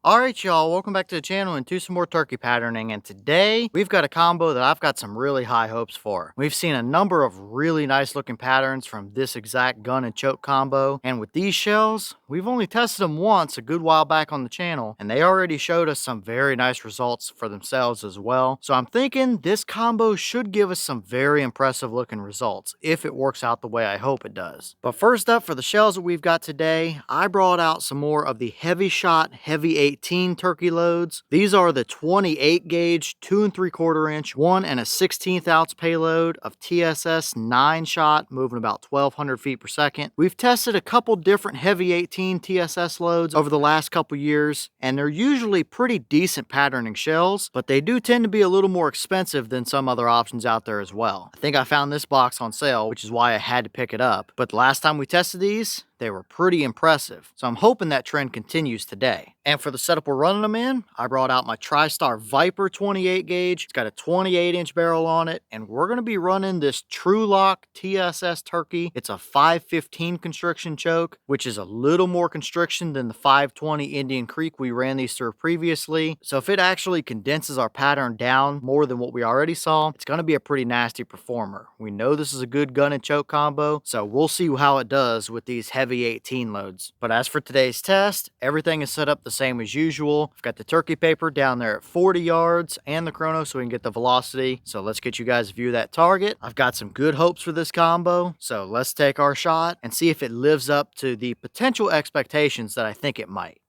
Alright y'all, welcome back to the channel and to some more turkey patterning, and today we've got a combo that I've got some really high hopes for. We've seen a number of really nice looking patterns from this exact gun and choke combo, and with these shells, we've only tested them once a good while back on the channel, and they already showed us some very nice results for themselves as well. So I'm thinking this combo should give us some very impressive looking results if it works out the way I hope it does. But first up, for the shells that we've got today, I brought out some more of the Hevi-Shot Hevi-18 turkey loads. These are the 28 gauge 2 3/4 inch 1 and a 16th ounce payload of TSS 9-shot, moving about 1200 feet per second. We've tested a couple different Hevi-18 TSS loads over the last couple years, and they're usually pretty decent patterning shells, but they do tend to be a little more expensive than some other options out there as well. I think I found this box on sale, which is why I had to pick it up, but the last time we tested these, they were pretty impressive, so I'm hoping that trend continues today. And for the setup we're running them in, I brought out my Tristar Viper 28 gauge. It's got a 28-inch barrel on it, and we're going to be running this Trulock TSS Turkey. It's a 515 constriction choke, which is a little more constriction than the 520 Indian Creek we ran these through previously. So if it actually condenses our pattern down more than what we already saw, it's going to be a pretty nasty performer. We know this is a good gun and choke combo, so we'll see how it does with these Hevi-18 loads. But as for today's test, everything is set up the same as usual. I've got the turkey paper down there at 40 yards and the chrono so we can get the velocity. So let's get you guys a view of that target. I've got some good hopes for this combo, so let's take our shot and see if it lives up to the potential expectations that I think it might.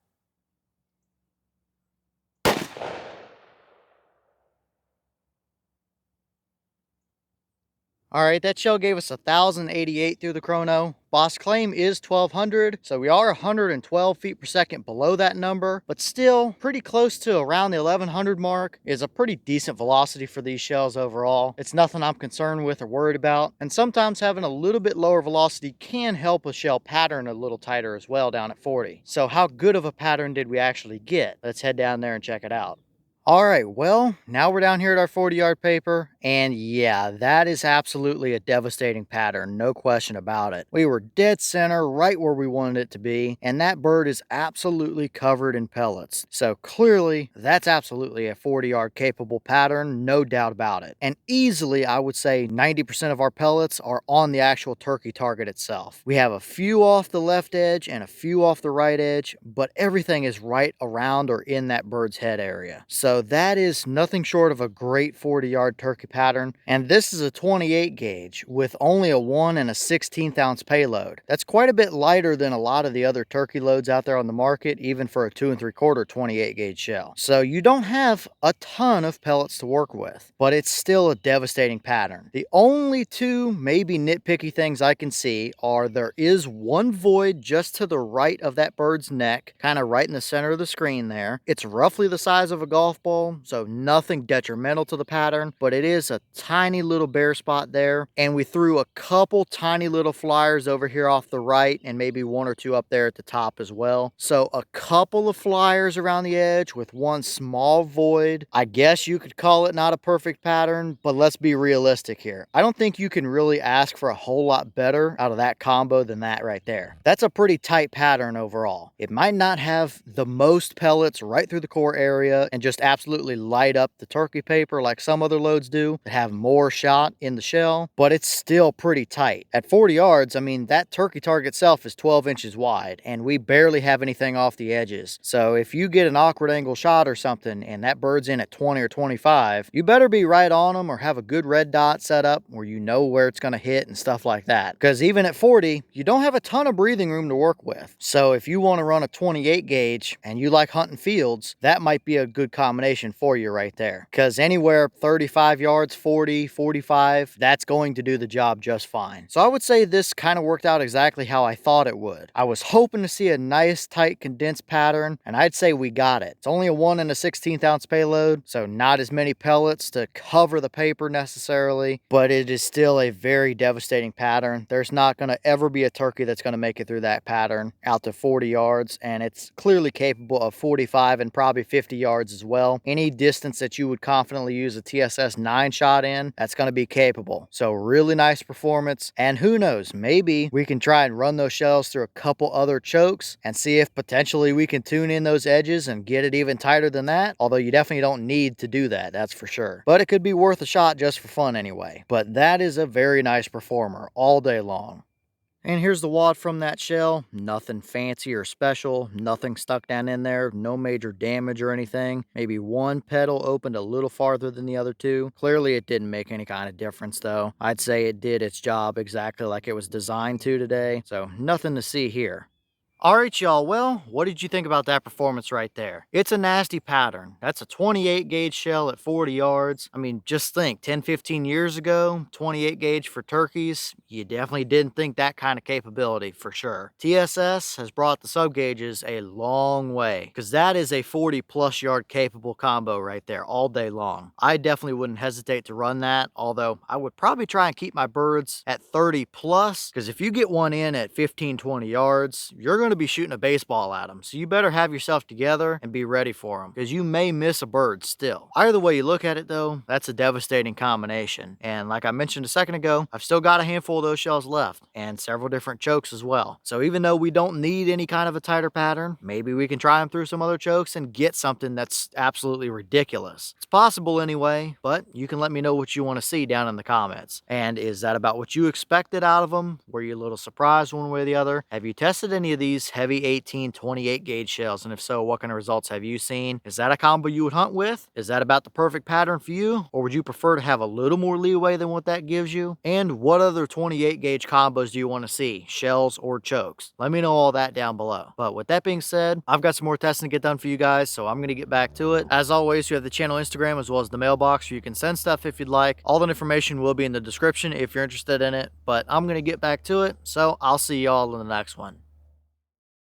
All right, that shell gave us 1,088 through the chrono. Boss claim is 1,200, so we are 112 feet per second below that number, but still pretty close to around the 1,100 mark. Is a pretty decent velocity for these shells overall. It's nothing I'm concerned with or worried about, and sometimes having a little bit lower velocity can help a shell pattern a little tighter as well down at 40. So how good of a pattern did we actually get? Let's head down there and check it out. All right, well, now we're down here at our 40-yard paper, and yeah, that is absolutely a devastating pattern, no question about it. We were dead center, right where we wanted it to be, and that bird is absolutely covered in pellets. So clearly, that's absolutely a 40-yard capable pattern, no doubt about it. And easily, I would say 90% of our pellets are on the actual turkey target itself. We have a few off the left edge and a few off the right edge, but everything is right around or in that bird's head area. So that is nothing short of a great 40-yard turkey pattern, and this is a 28 gauge with only a 1 and a 16th ounce payload. That's quite a bit lighter than a lot of the other turkey loads out there on the market, even for a 2 3/4 28 gauge shell. So you don't have a ton of pellets to work with, but it's still a devastating pattern. The only two maybe nitpicky things I can see are there is one void just to the right of that bird's neck, kind of right in the center of the screen there. It's roughly the size of a golf ball, so nothing detrimental to the pattern, but it is a tiny little bare spot there. And we threw a couple tiny little flyers over here off the right, and maybe one or two up there at the top as well. So a couple of flyers around the edge with one small void. I guess you could call it not a perfect pattern, but let's be realistic here. I don't think you can really ask for a whole lot better out of that combo than that right there. That's a pretty tight pattern overall. It might not have the most pellets right through the core area and just absolutely light up the turkey paper like some other loads do that have more shot in the shell, but it's still pretty tight. At 40 yards, I mean, that turkey target itself is 12 inches wide, and we barely have anything off the edges. So if you get an awkward angle shot or something and that bird's in at 20 or 25, you better be right on them or have a good red dot set up where you know where it's going to hit and stuff like that. Because even at 40, you don't have a ton of breathing room to work with. So if you want to run a 28 gauge and you like hunting fields, that might be a good combination for you right there, because anywhere 35 yards, 40, 45, that's going to do the job just fine. So I would say this kind of worked out exactly how I thought it would. I was hoping to see a nice tight condensed pattern, and I'd say we got it. It's only a 1 and a 16th ounce payload, so not as many pellets to cover the paper necessarily, but it is still a very devastating pattern. There's not going to ever be a turkey that's going to make it through that pattern out to 40 yards, and it's clearly capable of 45 and probably 50 yards as well. shell. Any distance that you would confidently use a TSS 9 shot in, that's going to be capable. So really nice performance. And who knows, maybe we can try and run those shells through a couple other chokes and see if potentially we can tune in those edges and get it even tighter than that. Although you definitely don't need to do that, that's for sure. But it could be worth a shot just for fun anyway. But that is a very nice performer all day long. And here's the wad from that shell. Nothing fancy or special, nothing stuck down in there, no major damage or anything. Maybe one pedal opened a little farther than the other two. Clearly it didn't make any kind of difference though. I'd say it did its job exactly like it was designed to today, so nothing to see here. Alright y'all, well, what did you think about that performance right there? It's a nasty pattern. That's a 28 gauge shell at 40 yards. I mean, just think, 10-15 years ago, 28 gauge for turkeys, you definitely didn't think that kind of capability for sure. TSS has brought the sub gauges a long way, because that is a 40+ yard capable combo right there all day long. I definitely wouldn't hesitate to run that, although I would probably try and keep my birds at 30+, because if you get one in at 15-20 yards, you're going to be shooting a baseball at them, so you better have yourself together and be ready for them, because you may miss a bird still. Either way you look at it though, that's a devastating combination. And like I mentioned a second ago, I've still got a handful of those shells left and several different chokes as well. So even though we don't need any kind of a tighter pattern, maybe we can try them through some other chokes and get something that's absolutely ridiculous. It's possible anyway, but you can let me know what you want to see down in the comments. And is that about what you expected out of them? Were you a little surprised one way or the other? Have you tested any of these Hevi-18 28 gauge shells? And if so, what kind of results have you seen? Is that a combo you would hunt with? Is that about the perfect pattern for you? Or would you prefer to have a little more leeway than what that gives you? And what other 28 gauge combos do you want to see? Shells or chokes? Let me know all that down below. But with that being said, I've got some more testing to get done for you guys, so I'm going to get back to it. As always, you have the channel Instagram as well as the mailbox where you can send stuff if you'd like. All that information will be in the description if you're interested in it, but I'm going to get back to it, so I'll see y'all in the next one.